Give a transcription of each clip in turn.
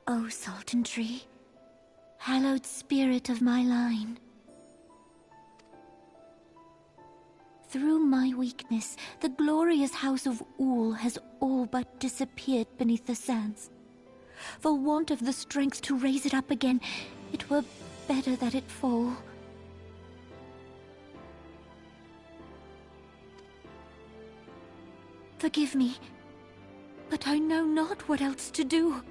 O Sultan Tree, hallowed spirit of my line. Through my weakness, the glorious house of Ul has all but disappeared beneath the sands. For want of the strength to raise it up again, it were better that it fall. Forgive me, but I know not what else to do.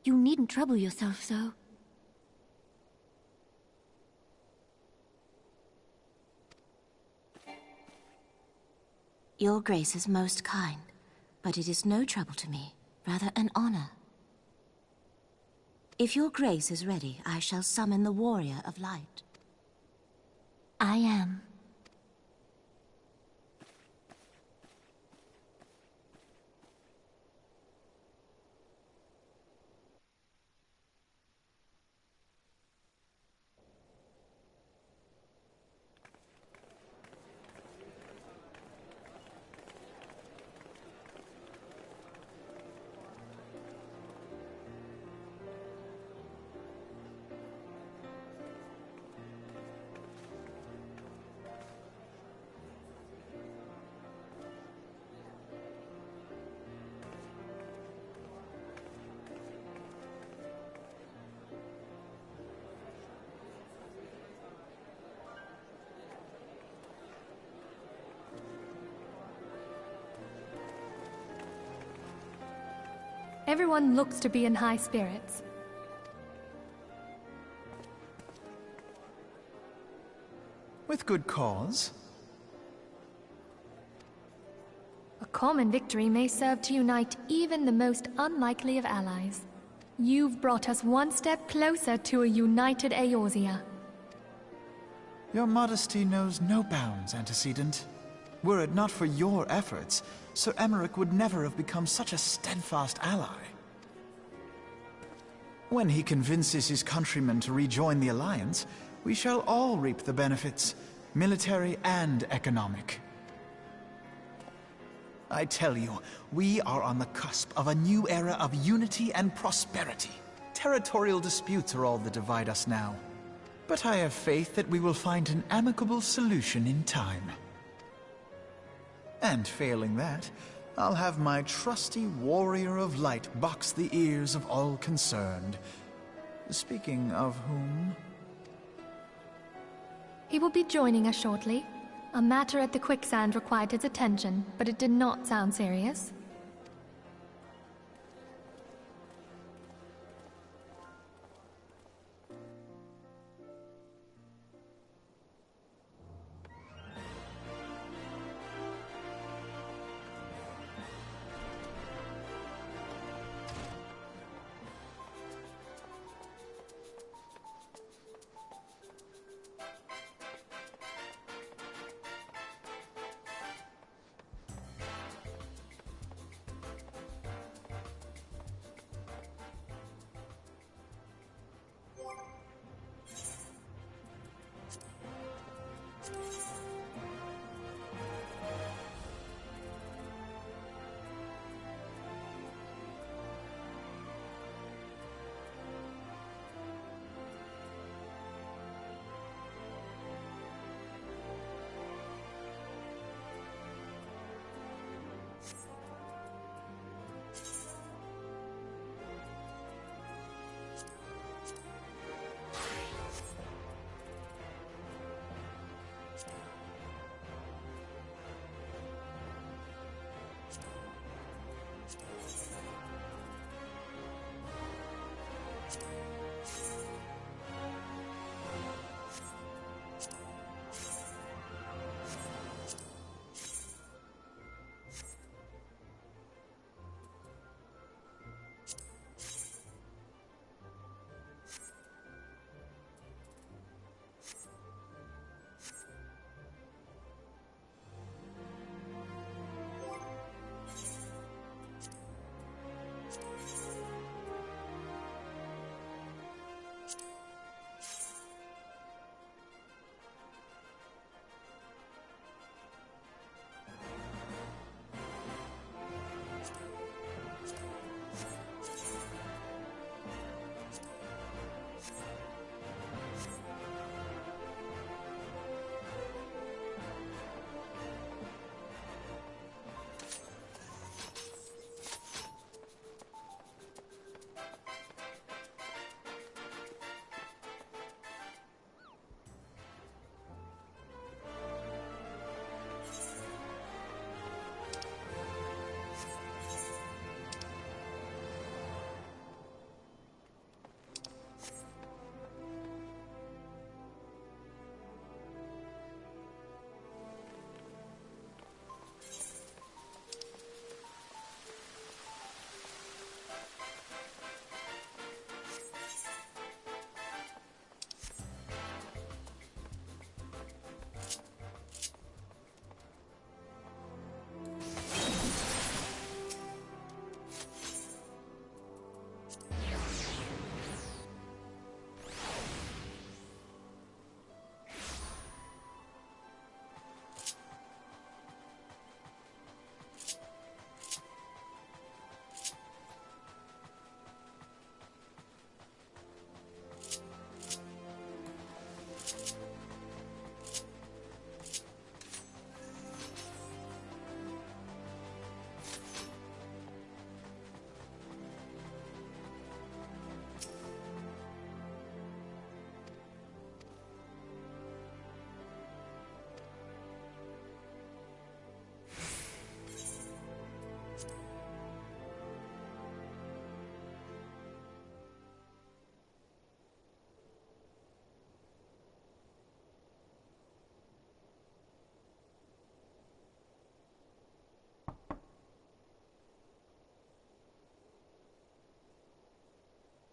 You needn't trouble yourself so. Your Grace is most kind, but it is no trouble to me, rather an honor. If your Grace is ready, I shall summon the Warrior of Light. I am. Everyone looks to be in high spirits. With good cause. A common victory may serve to unite even the most unlikely of allies. You've brought us one step closer to a united Eorzea. Your modesty knows no bounds, Antecedent. Were it not for your efforts, Sir Emmerich would never have become such a steadfast ally. When he convinces his countrymen to rejoin the Alliance, we shall all reap the benefits, military and economic. I tell you, we are on the cusp of a new era of unity and prosperity. Territorial disputes are all that divide us now. But I have faith that we will find an amicable solution in time. And failing that, I'll have my trusty Warrior of Light box the ears of all concerned. Speaking of whom... He will be joining us shortly. A matter at the quicksand required his attention, but it did not sound serious.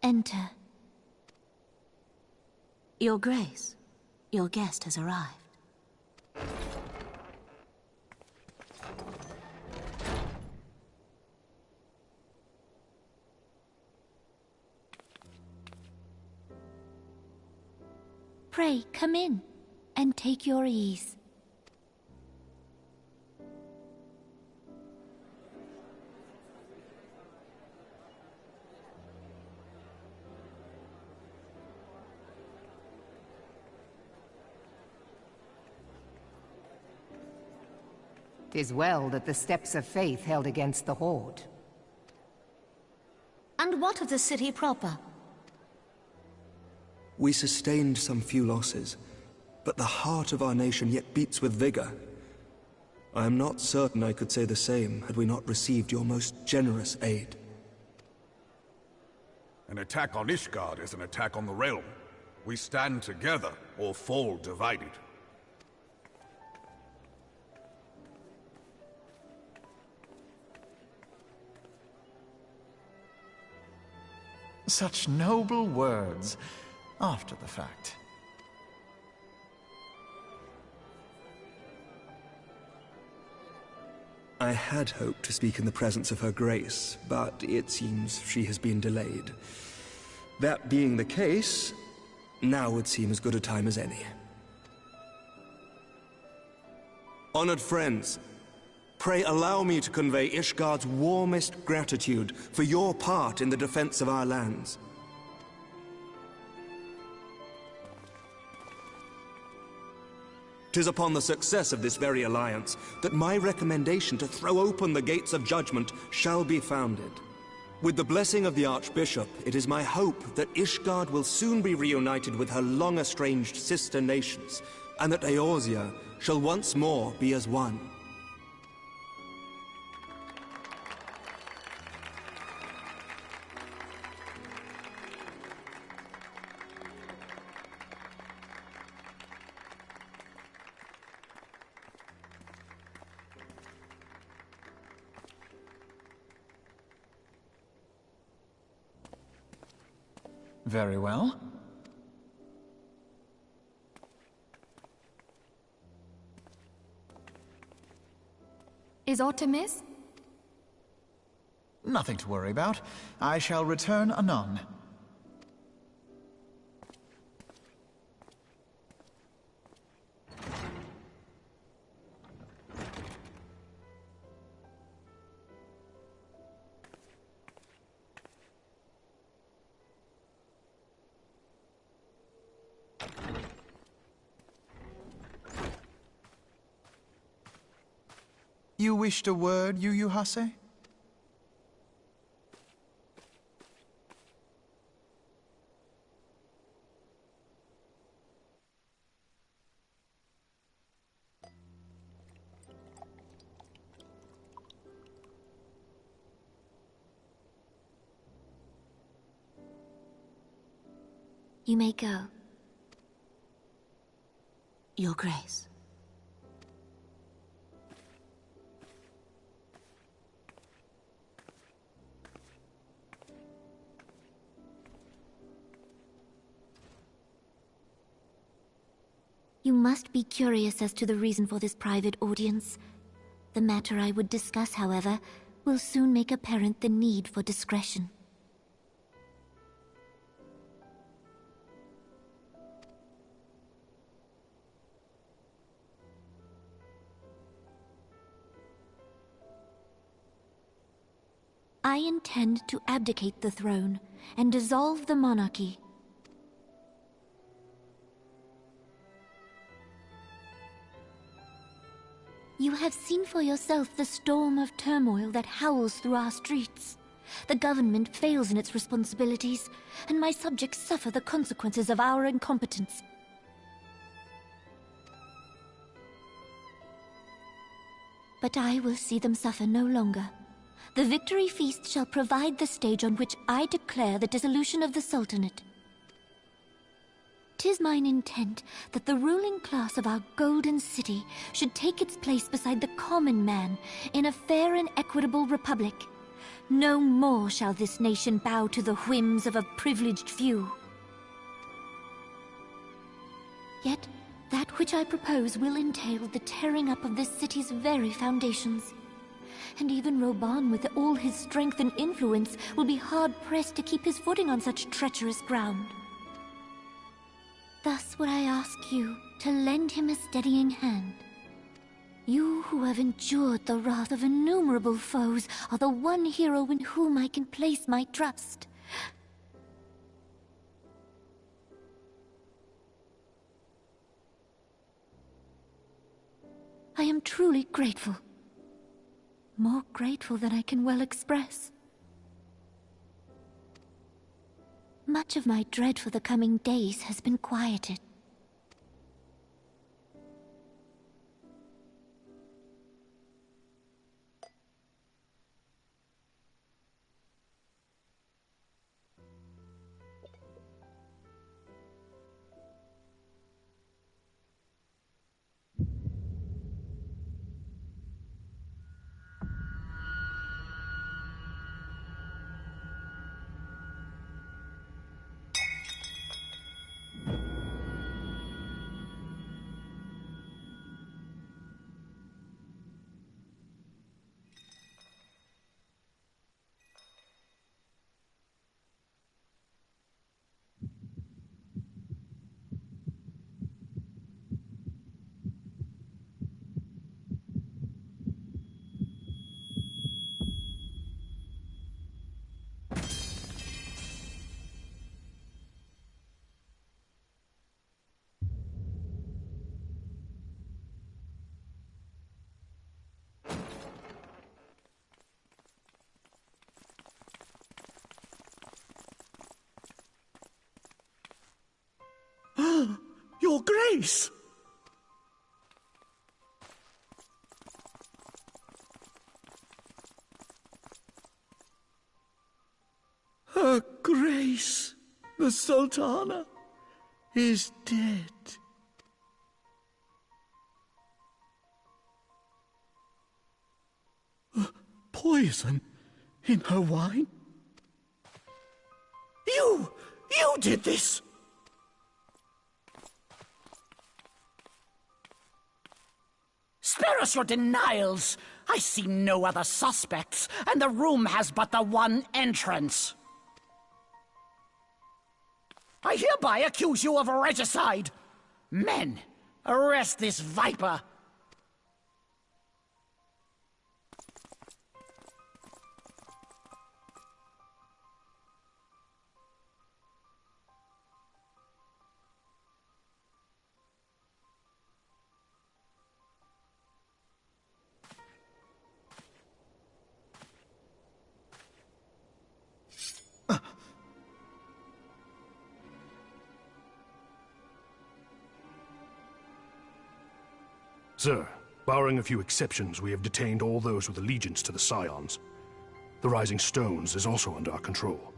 enter. Your Grace, your guest has arrived. Pray, come in, and take your ease. "'Tis well that the steps of faith held against the Horde. And what of the city proper? We sustained some few losses, but the heart of our nation yet beats with vigor. I am not certain I could say the same had we not received your most generous aid. An attack on Ishgard is an attack on the realm. We stand together or fall divided. Such noble words, after the fact. I had hoped to speak in the presence of her grace, but it seems she has been delayed. That being the case, now would seem as good a time as any. Honored friends, pray allow me to convey Ishgard's warmest gratitude for your part in the defense of our lands. 'Tis upon the success of this very alliance that my recommendation to throw open the gates of judgment shall be founded. With the blessing of the Archbishop, it is my hope that Ishgard will soon be reunited with her long-estranged sister nations, and that Eorzea shall once more be as one. Very well. Is aught amiss? Nothing to worry about. I shall return anon. You wished a word, Yu Hase? You may go. Your Grace. You must be curious as to the reason for this private audience. The matter I would discuss, however, will soon make apparent the need for discretion. I intend to abdicate the throne and dissolve the monarchy. You have seen for yourself the storm of turmoil that howls through our streets. The government fails in its responsibilities, and my subjects suffer the consequences of our incompetence. But I will see them suffer no longer. The victory feast shall provide the stage on which I declare the dissolution of the Sultanate. 'Tis mine intent that the ruling class of our golden city should take its place beside the common man in a fair and equitable republic, No more shall this nation bow to the whims of a privileged few. Yet, that which I propose will entail the tearing up of this city's very foundations. And even Roban, with all his strength and influence, will be hard-pressed to keep his footing on such treacherous ground. Thus would I ask you to lend him a steadying hand. You who have endured the wrath of innumerable foes are the one hero in whom I can place my trust. I am truly grateful. More grateful than I can well express. Much of my dread for the coming days has been quieted. Your Grace! Her Grace, the Sultana, is dead. Poison in her wine? You did this! Spare us your denials! I see no other suspects, and the room has but the one entrance. I hereby accuse you of regicide! Men, arrest this viper! Sir, barring a few exceptions, we have detained all those with allegiance to the Scions. The Rising Stones is also under our control.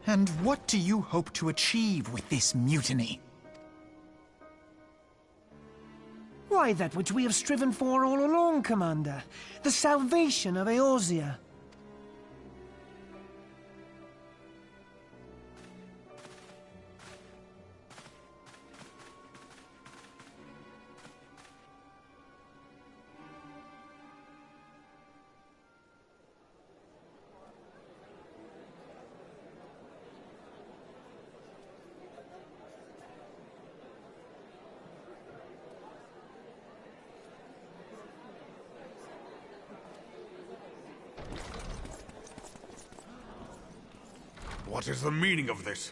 And what do you hope to achieve with this mutiny? Why, that which we have striven for all along, Commander. The salvation of Eorzea. What is the meaning of this?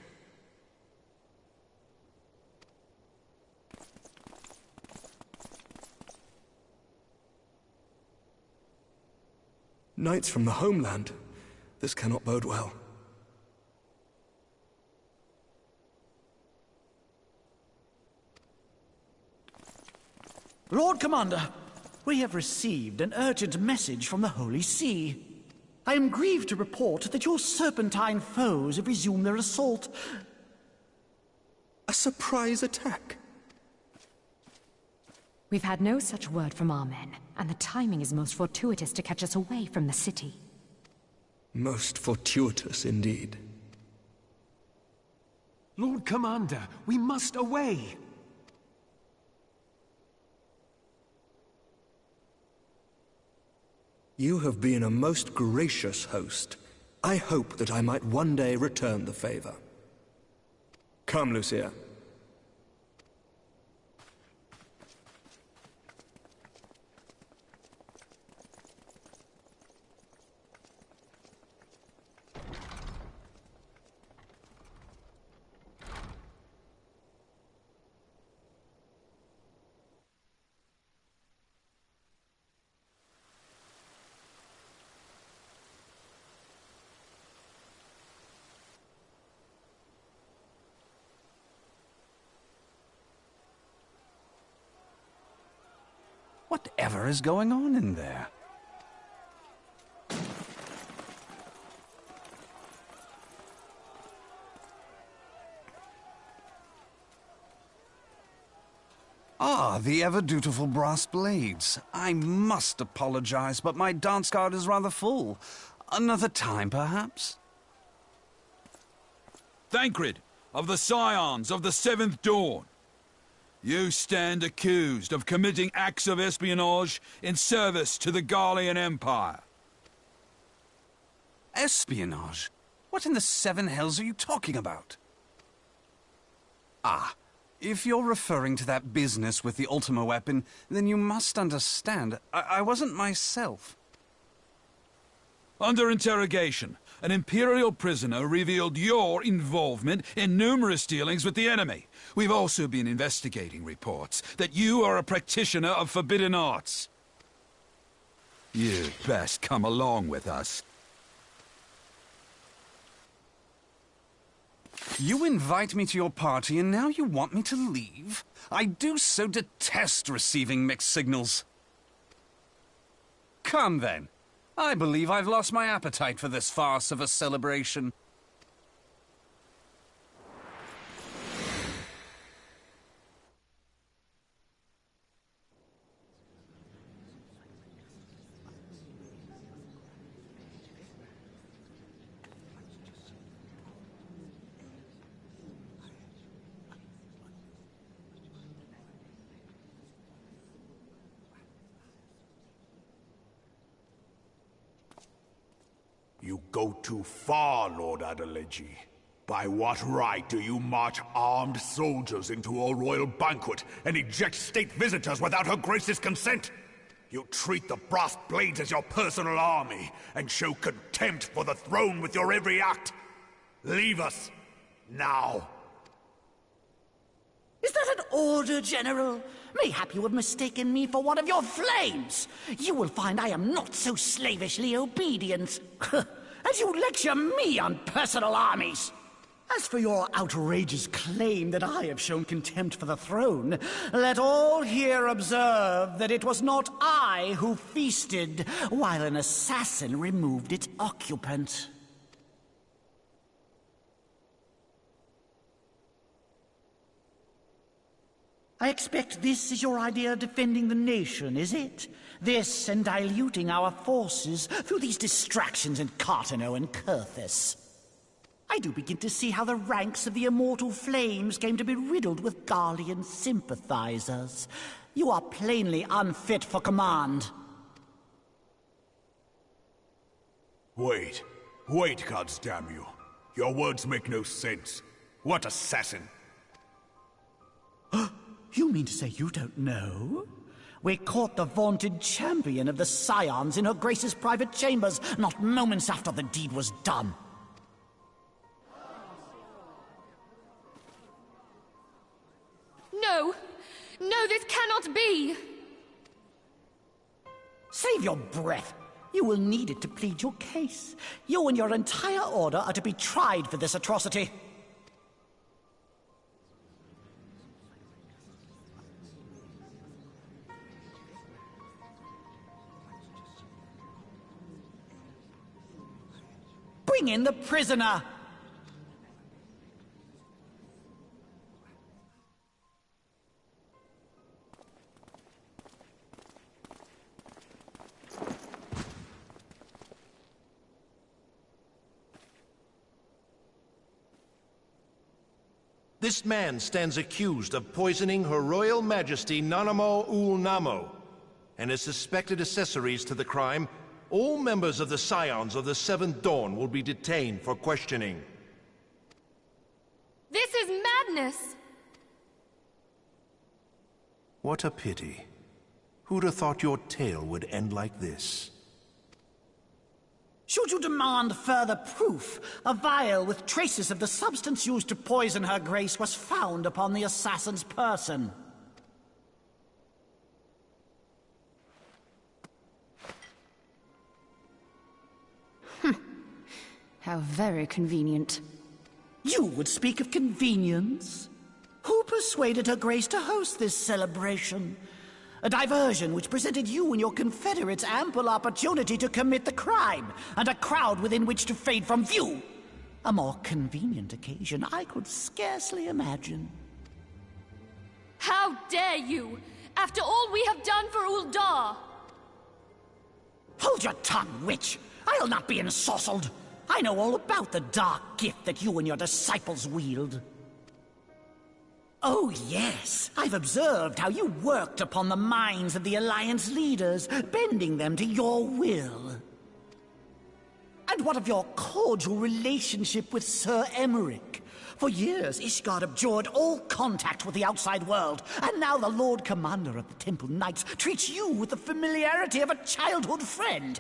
Knights from the homeland. This cannot bode well. Lord Commander, We have received an urgent message from the Holy See. I am grieved to report that your serpentine foes have resumed their assault. A surprise attack? We've had no such word from our men, and the timing is most fortuitous to catch us away from the city. Most fortuitous indeed. Lord Commander, we must away! You have been a most gracious host. I hope that I might one day return the favor. Come, Lucia. Whatever is going on in there? Ah, the ever-dutiful brass blades. I must apologize, but my dance card is rather full. Another time, perhaps? Thancred, of the Scions of the Seventh Dawn. You stand accused of committing acts of espionage in service to the Garlean Empire. Espionage? What in the seven hells are you talking about? Ah, if you're referring to that business with the Ultima weapon, then you must understand, I wasn't myself. Under interrogation, an Imperial prisoner revealed your involvement in numerous dealings with the enemy. We've also been investigating reports that you are a practitioner of forbidden arts. You'd best come along with us. You invite me to your party and now you want me to leave? I do so detest receiving mixed signals. Come then. I believe I've lost my appetite for this farce of a celebration. You go too far, Lord Adeleji. By what right do you march armed soldiers into a royal banquet and eject state visitors without her grace's consent? You treat the brass blades as your personal army and show contempt for the throne with your every act. Leave us, now. Is that an order, General? Mayhap you have mistaken me for one of your flames. You will find I am not so slavishly obedient. And you lecture me on personal armies. As for your outrageous claim that I have shown contempt for the throne, let all here observe that it was not I who feasted while an assassin removed its occupant. I expect this is your idea of defending the nation, is it? This and diluting our forces through these distractions in Cartano and Kurthis. I do begin to see how the ranks of the Immortal Flames came to be riddled with Garlean sympathizers. You are plainly unfit for command. Wait, goddamn you. Your words make no sense. What assassin? You mean to say you don't know? We caught the vaunted champion of the Scions in her Grace's private chambers, not moments after the deed was done. No! No, this cannot be! Save your breath. You will need it to plead your case. You and your entire order are to be tried for this atrocity. Bring in the prisoner! This man stands accused of poisoning Her Royal Majesty Nanamo Ul Namo, and as suspected accessories to the crime, all members of the Scions of the Seventh Dawn will be detained for questioning. This is madness! What a pity. Who'd have thought your tale would end like this? Should you demand further proof, a vial with traces of the substance used to poison Her Grace was found upon the assassin's person. How very convenient. You would speak of convenience? Who persuaded Her Grace to host this celebration? A diversion which presented you and your confederates ample opportunity to commit the crime, and a crowd within which to fade from view. A more convenient occasion I could scarcely imagine. How dare you! After all we have done for Uldar! Hold your tongue, witch! I'll not be ensorcelled! I know all about the dark gift that you and your disciples wield. Oh, yes. I've observed how you worked upon the minds of the Alliance leaders, bending them to your will. And what of your cordial relationship with Sir Emmerich? For years, Ishgard abjured all contact with the outside world, and now the Lord Commander of the Temple Knights treats you with the familiarity of a childhood friend.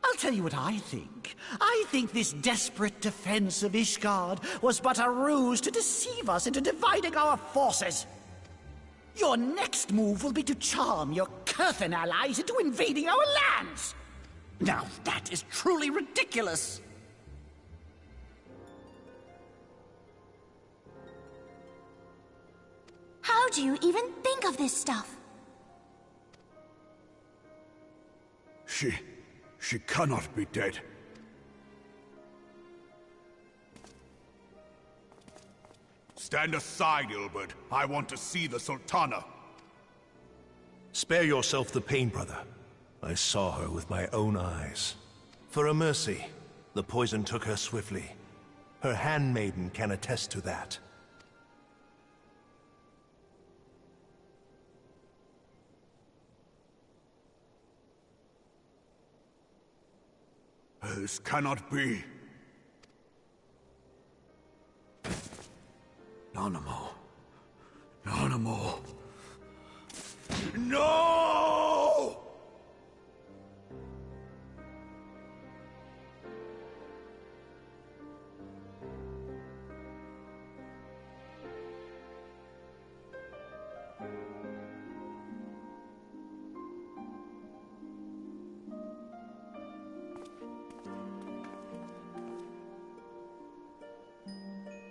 I'll tell you what I think. I think this desperate defense of Ishgard was but a ruse to deceive us into dividing our forces. Your next move will be to charm your Kurthan allies into invading our lands. Now that is truly ridiculous. How do you even think of this stuff? She cannot be dead. Stand aside, Ilbert. I want to see the Sultana. Spare yourself the pain, brother. I saw her with my own eyes. For a mercy, the poison took her swiftly. Her handmaiden can attest to that. This cannot be. Nanamo. Nanamo. No!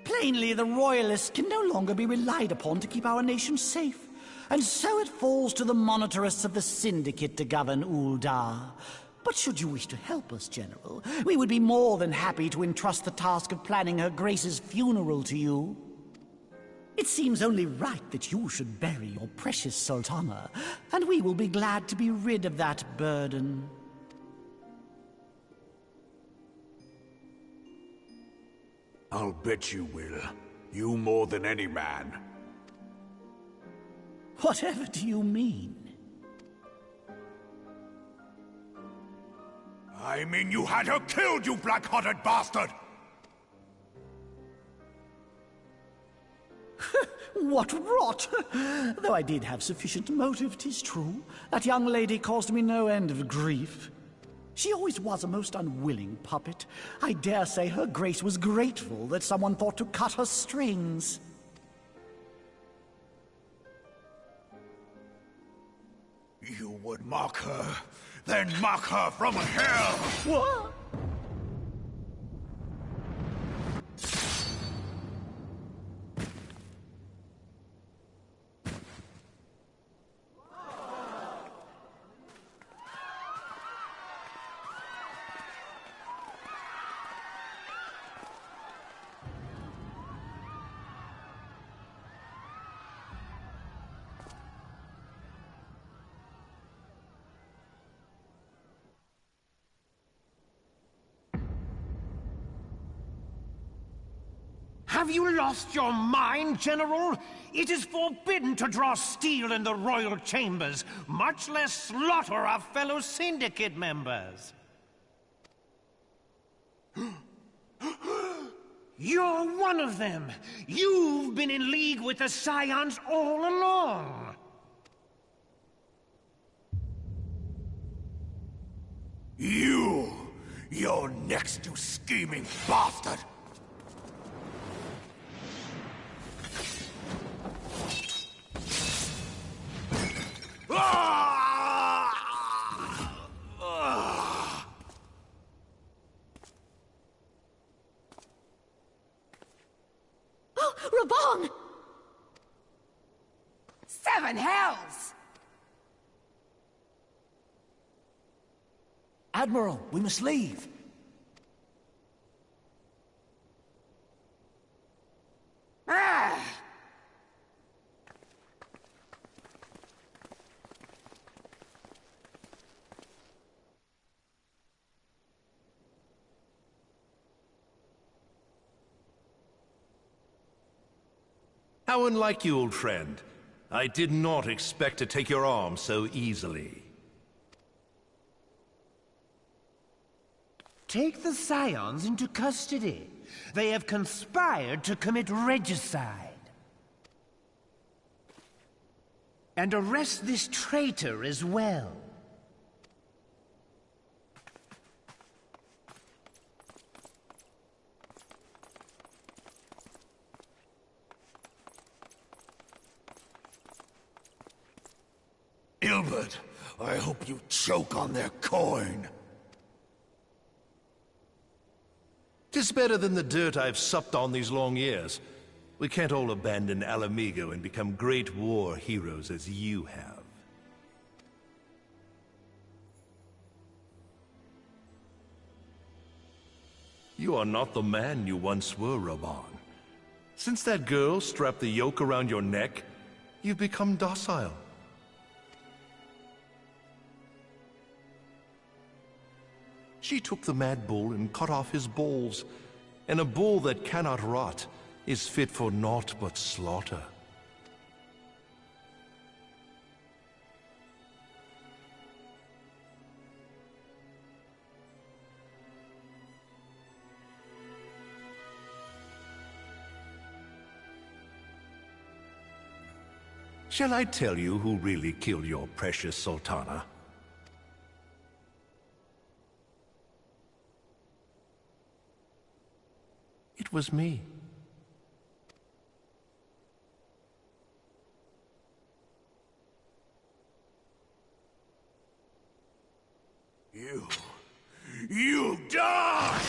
Plainly, the Royalists can no longer be relied upon to keep our nation safe. And so it falls to the monitorists of the Syndicate to govern Uldar. But should you wish to help us, General, we would be more than happy to entrust the task of planning Her Grace's funeral to you. It seems only right that you should bury your precious Sultana, and we will be glad to be rid of that burden. I'll bet you will. You more than any man. Whatever do you mean? I mean you had her killed, you black-hearted bastard! What rot! Though I did have sufficient motive, 'tis true. That young lady caused me no end of grief. She always was a most unwilling puppet. I dare say Her Grace was grateful that someone thought to cut her strings. You would mock her, then mock her from hell! What? Have you lost your mind, General? It is forbidden to draw steel in the royal chambers, much less slaughter our fellow syndicate members. You're one of them! You've been in league with the Scions all along! You're next, you scheming bastard! Oh, Raban! Seven hells! Admiral, we must leave. Ah! How unlike you, old friend. I did not expect to take your arm so easily. Take the Scions into custody. They have conspired to commit regicide. And arrest this traitor as well. Ilbert, I hope you choke on their coin. 'Tis better than the dirt I've supped on these long years. We can't all abandon Alamigo and become great war heroes as you have. You are not the man you once were, Raban. Since that girl strapped the yoke around your neck, you've become docile. She took the mad bull and cut off his balls, and a bull that cannot rot is fit for naught but slaughter. Shall I tell you who really killed your precious Sultana? It was me. You die!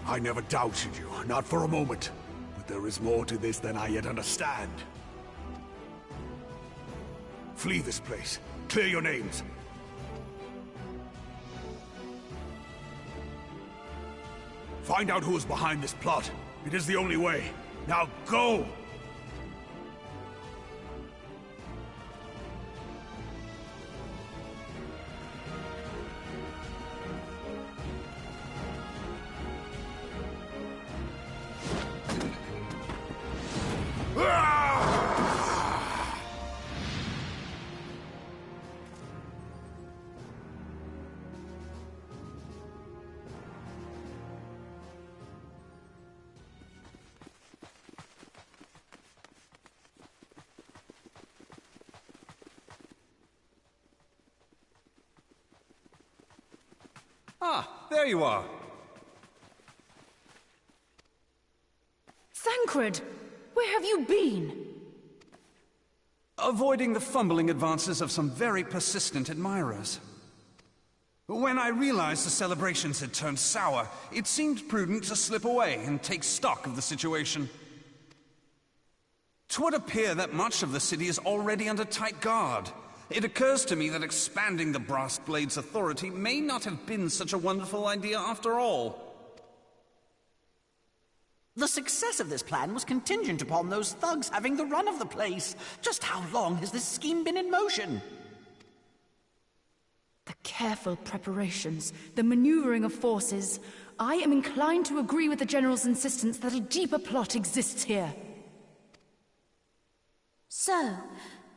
I never doubted you, not for a moment. But there is more to this than I yet understand. Flee this place. Clear your names. Find out who is behind this plot. It is the only way. Now go! Ah, there you are. Thancred! Where have you been? avoiding the fumbling advances of some very persistent admirers. When I realized the celebrations had turned sour, it seemed prudent to slip away and take stock of the situation. 'Twould appear that much of the city is already under tight guard. It occurs to me that expanding the Brass Blade's authority may not have been such a wonderful idea after all. The success of this plan was contingent upon those thugs having the run of the place. Just how long has this scheme been in motion? The careful preparations, the maneuvering of forces. I am inclined to agree with the General's insistence that a deeper plot exists here. So,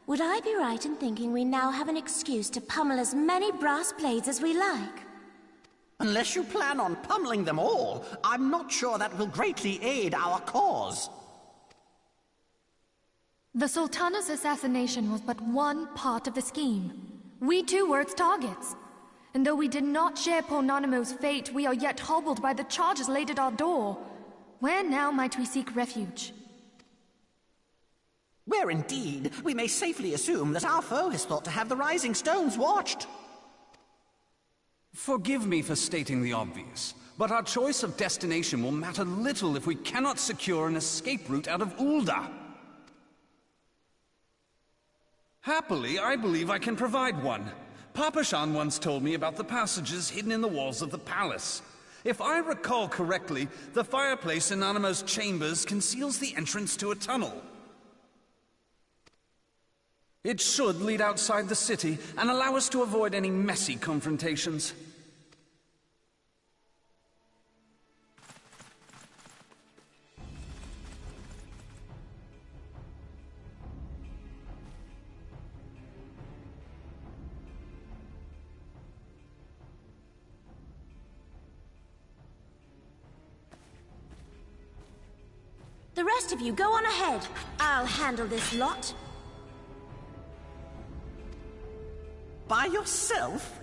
would I be right in thinking we now have an excuse to pummel as many brass blades as we like? Unless you plan on pummeling them all, I'm not sure that will greatly aid our cause. The Sultana's assassination was but one part of the scheme. We too were its targets. And though we did not share poor Nanamo's fate, we are yet hobbled by the charges laid at our door. Where now might we seek refuge? Where indeed, we may safely assume that our foe has thought to have the Rising Stones watched. Forgive me for stating the obvious, but our choice of destination will matter little if we cannot secure an escape route out of Ulda. Happily, I believe I can provide one. Papa Shan once told me about the passages hidden in the walls of the palace. If I recall correctly, the fireplace in Nanamo's chambers conceals the entrance to a tunnel. It should lead outside the city and allow us to avoid any messy confrontations. The rest of you go on ahead. I'll handle this lot. By yourself?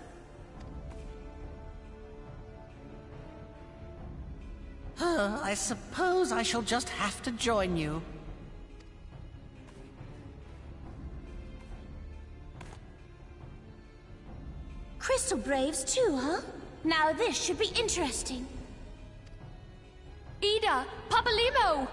I suppose I shall just have to join you. Crystal Braves too, huh? Now this should be interesting. Ida! Papalimo!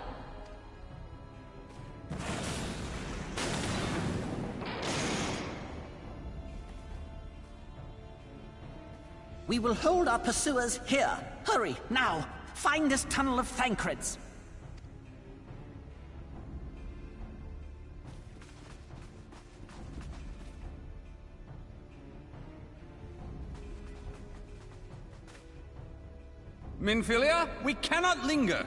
We will hold our pursuers here. Hurry, now! Find this tunnel of Thancreds. Minfilia, we cannot linger.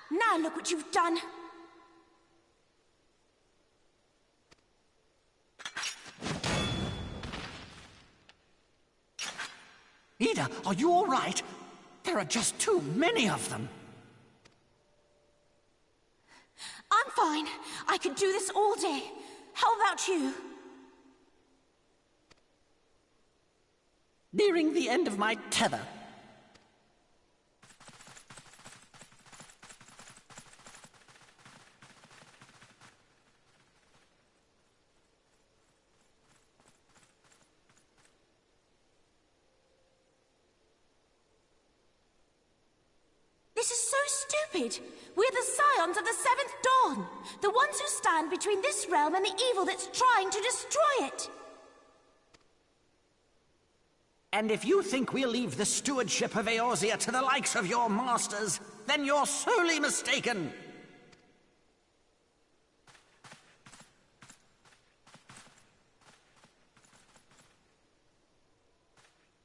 Now look what you've done. Ida, are you all right? There are just too many of them. I'm fine. I could do this all day. How about you? Nearing the end of my tether. This This is so stupid. We're the scions of the Seventh Dawn, the ones who stand between this realm and the evil that's trying to destroy it. And if you think we'll leave the stewardship of Eorzea to the likes of your masters, then you're sorely mistaken.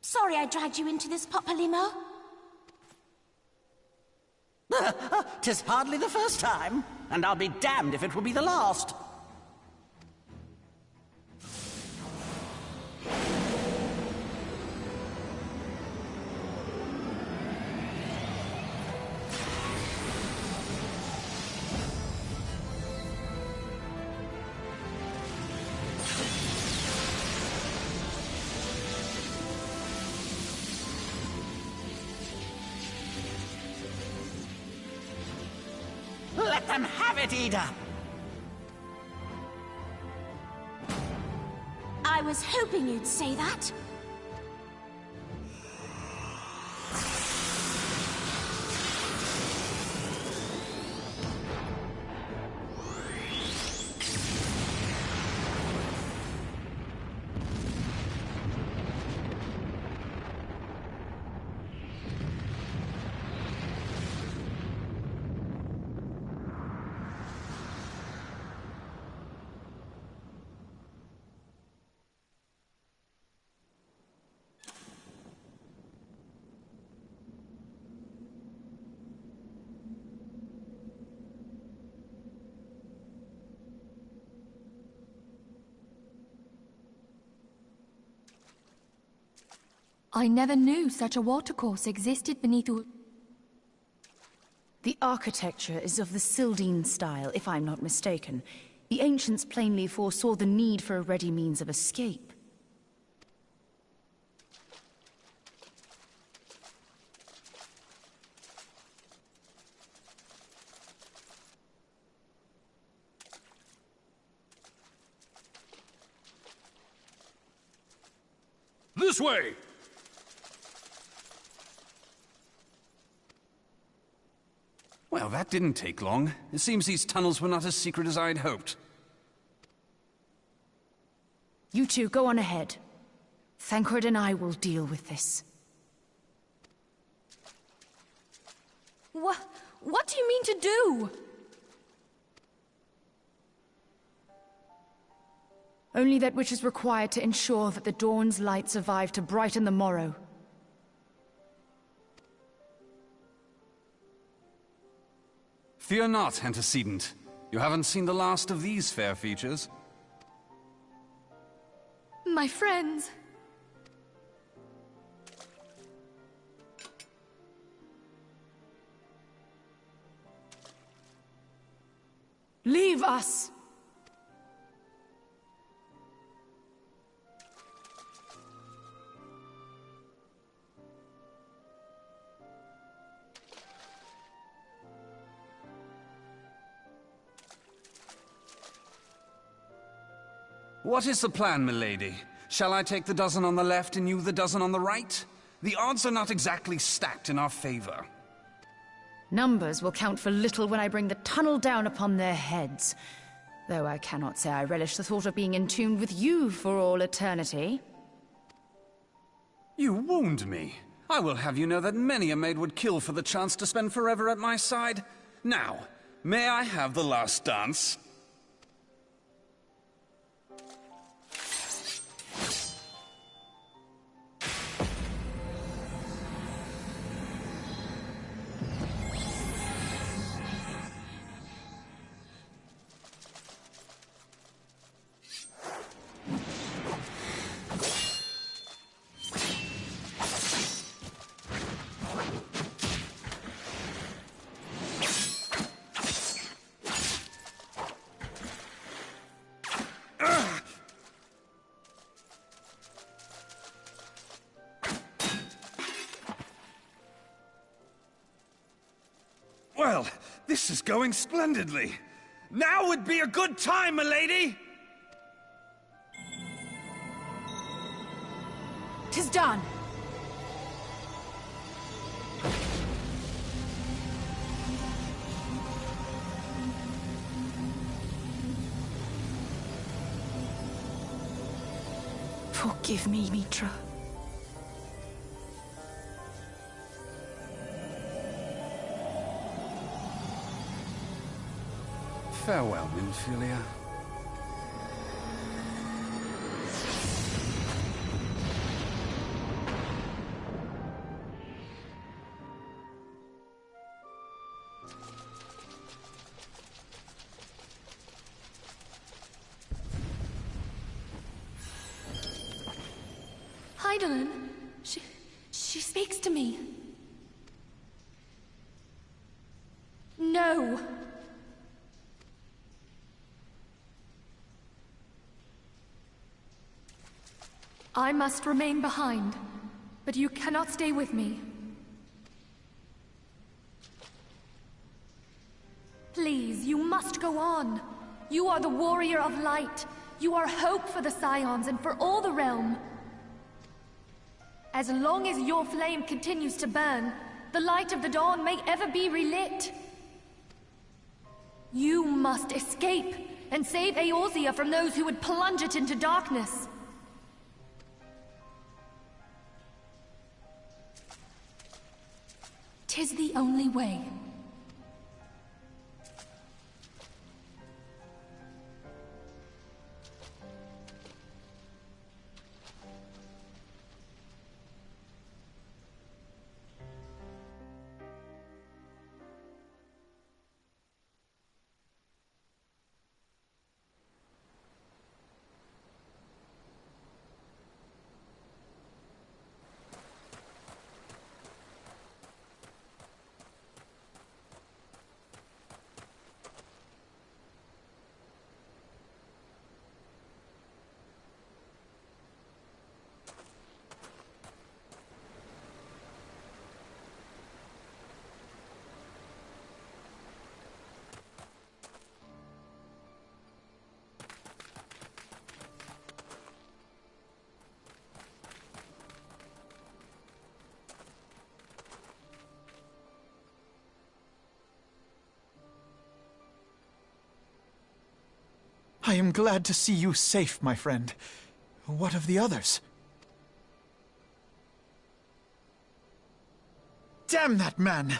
Sorry I dragged you into this, Popolimo. 'Tis hardly the first time, and I'll be damned if it will be the last. Let them have it, Ida! I was hoping you'd say that. I never knew such a watercourse existed beneath The architecture is of the Sildine style, if I'm not mistaken. The ancients plainly foresaw the need for a ready means of escape. This way! Well, that didn't take long. It seems these tunnels were not as secret as I'd hoped. You two, go on ahead. Thancred and I will deal with this. What do you mean to do? Only that which is required to ensure that the dawn's light survive to brighten the morrow. Fear not, antecedent. You haven't seen the last of these fair features. My friends. Leave us! What is the plan, milady? Shall I take the dozen on the left and you the dozen on the right? The odds are not exactly stacked in our favor. Numbers will count for little when I bring the tunnel down upon their heads. Though I cannot say I relish the thought of being entombed with you for all eternity. You wound me. I will have you know that many a maid would kill for the chance to spend forever at my side. Now, may I have the last dance? Well, this is going splendidly. Now would be a good time, milady! 'Tis done! Forgive me, Mitra. Farewell, Nymphilia. Hydaelyn, she speaks to me. No. I must remain behind, but you cannot stay with me. Please, you must go on. You are the warrior of light. You are hope for the Scions and for all the realm. As long as your flame continues to burn, the light of the dawn may ever be relit. You must escape and save Eorzea from those who would plunge it into darkness. 'Tis the only way. I am glad to see you safe, my friend. What of the others? Damn that man!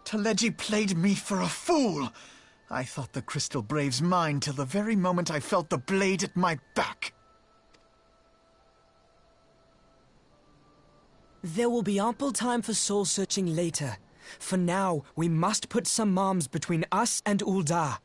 Teleji played me for a fool! I thought the Crystal Brave's mine till the very moment I felt the blade at my back. There will be ample time for soul-searching later. For now, we must put some arms between us and Ul'dah.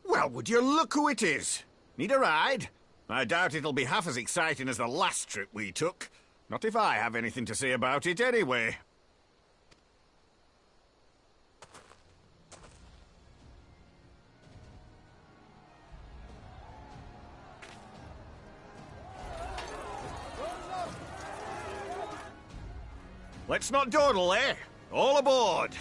Well, would you look who it is? Need a ride? I doubt it'll be half as exciting as the last trip we took. Not if I have anything to say about it anyway. Let's not dawdle, eh? All aboard!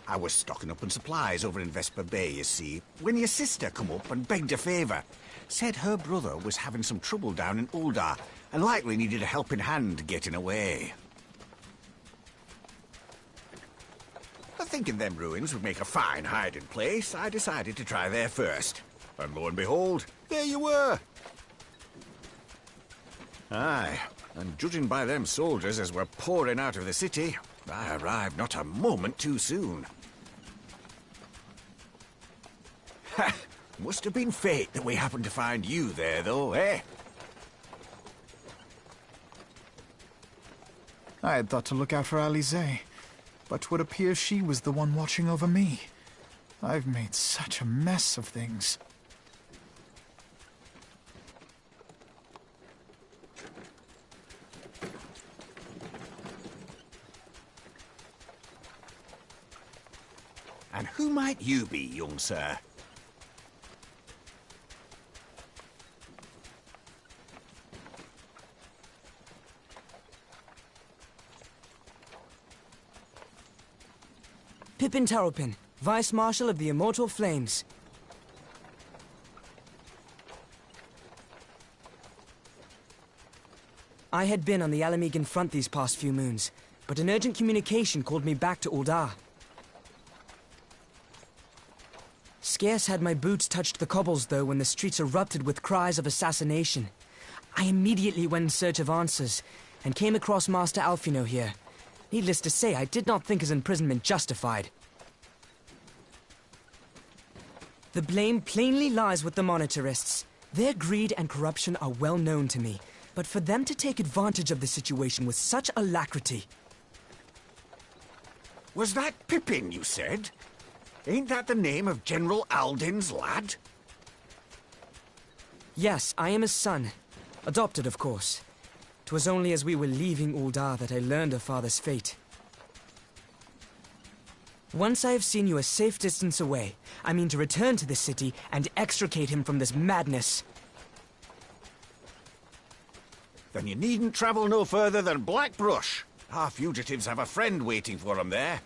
I was stocking up on supplies over in Vesper Bay, you see, when your sister come up and begged a favour. Said her brother was having some trouble down in Ul'dah, and likely needed a helping hand getting away. The Thinking them ruins would make a fine hiding place, I decided to try there first. And lo and behold, there you were. Aye, and judging by them soldiers as were pouring out of the city, I arrived not a moment too soon. Ha! Must have been fate that we happened to find you there, though, eh? I had thought to look out for Alize, but 'twould appear she was the one watching over me. I've made such a mess of things. And who might you be, young sir? Pippin Taropin, Vice Marshal of the Immortal Flames. I had been on the Alamegan front these past few moons, but an urgent communication called me back to Ul'dah. Scarce had my boots touched the cobbles, though, when the streets erupted with cries of assassination. I immediately went in search of answers, and came across Master Alfino here. Needless to say, I did not think his imprisonment justified. The blame plainly lies with the Monetarists. Their greed and corruption are well known to me, but for them to take advantage of the situation with such alacrity... Was that Pippin, you said? Ain't that the name of General Alden's lad? Yes, I am his son. Adopted, of course. 'Twas only as we were leaving Ul'dah that I learned of father's fate. Once I have seen you a safe distance away, I mean to return to the city and extricate him from this madness. Then you needn't travel no further than Blackbrush. Our fugitives have a friend waiting for them there.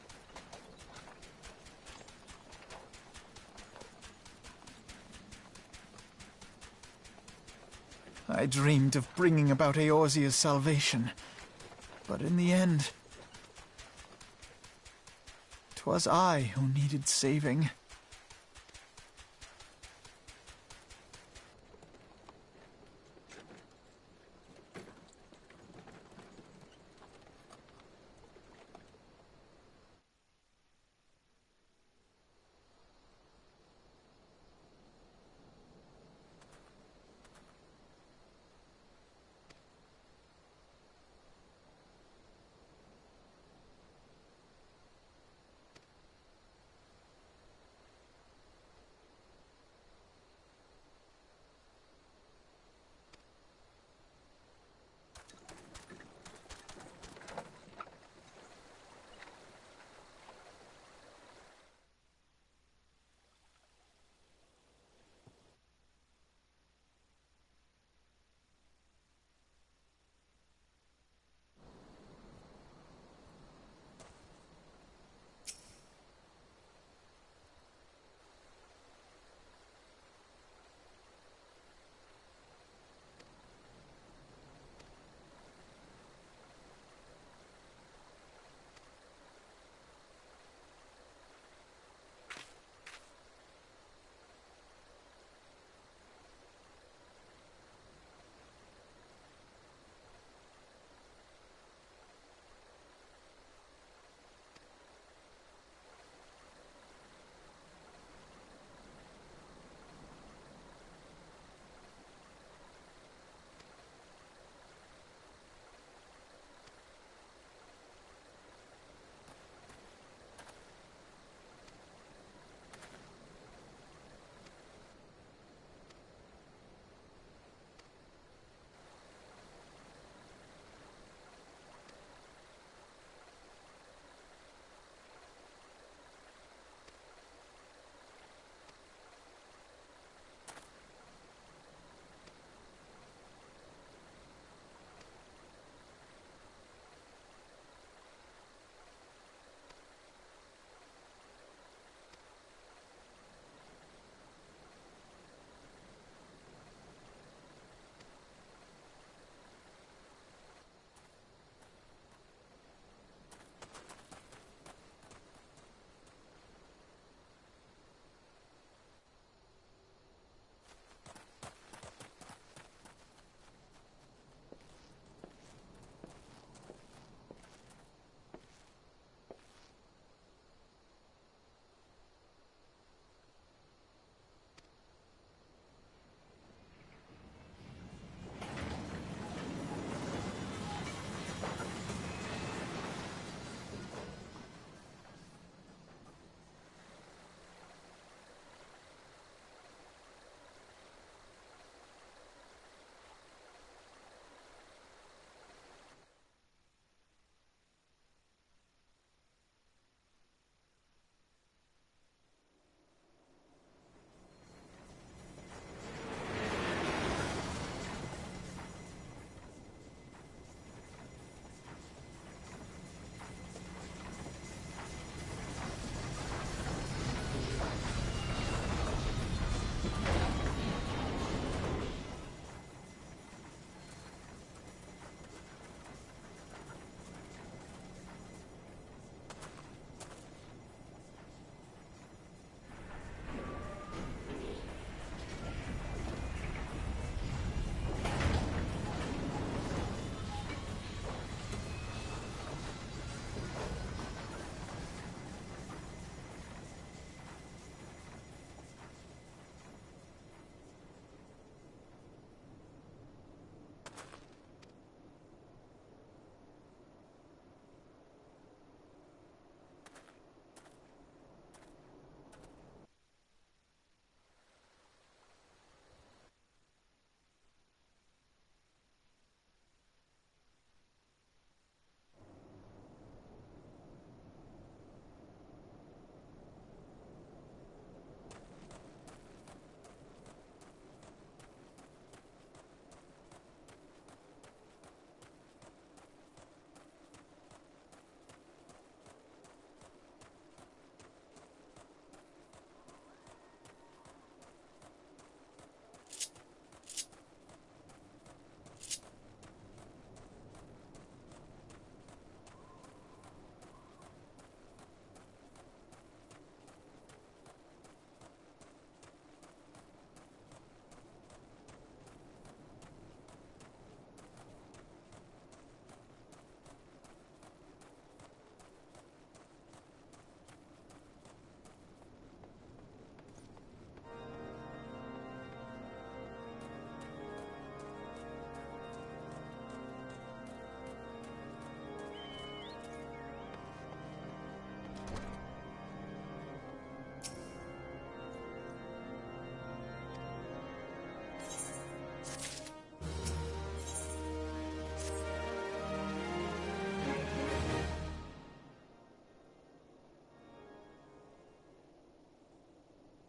I dreamed of bringing about Eorzea's salvation, but in the end, 'twas I who needed saving.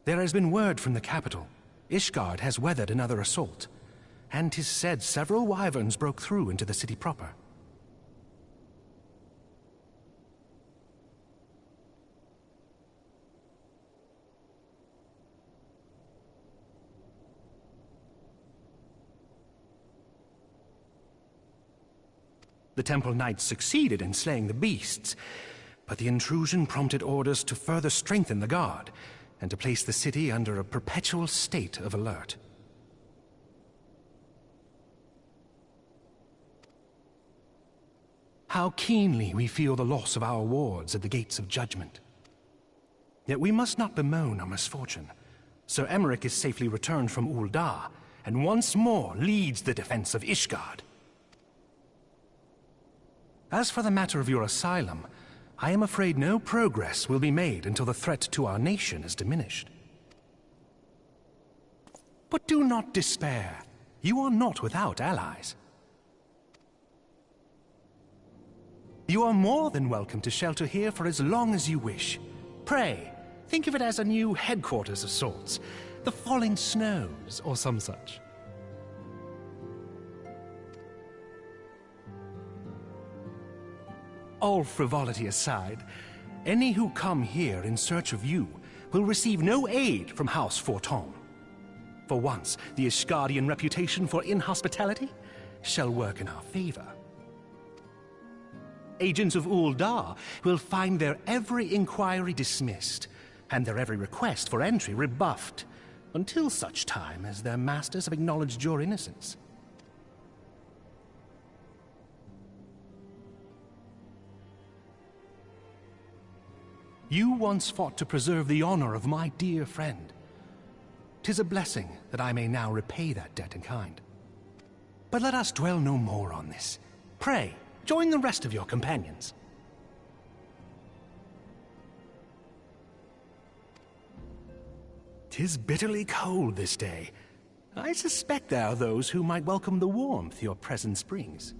There has been word from the capital. Ishgard has weathered another assault, and 'tis said several wyverns broke through into the city proper. The Temple Knights succeeded in slaying the beasts, but the intrusion prompted orders to further strengthen the guard, and to place the city under a perpetual state of alert. How keenly we feel the loss of our wards at the gates of judgment. Yet we must not bemoan our misfortune. Sir Emmerich is safely returned from Ul'dah, and once more leads the defense of Ishgard. As for the matter of your asylum, I am afraid no progress will be made until the threat to our nation is diminished. But do not despair. You are not without allies. You are more than welcome to shelter here for as long as you wish. Pray, think of it as a new headquarters of sorts. The falling snows, or some such. All frivolity aside, any who come here in search of you will receive no aid from House Forton. For once, the Ishgardian reputation for inhospitality shall work in our favor. Agents of Ul'dah will find their every inquiry dismissed, and their every request for entry rebuffed, until such time as their masters have acknowledged your innocence. You once fought to preserve the honor of my dear friend. 'Tis a blessing that I may now repay that debt in kind. But let us dwell no more on this. Pray, join the rest of your companions. 'Tis bitterly cold this day. I suspect there are those who might welcome the warmth your presence brings.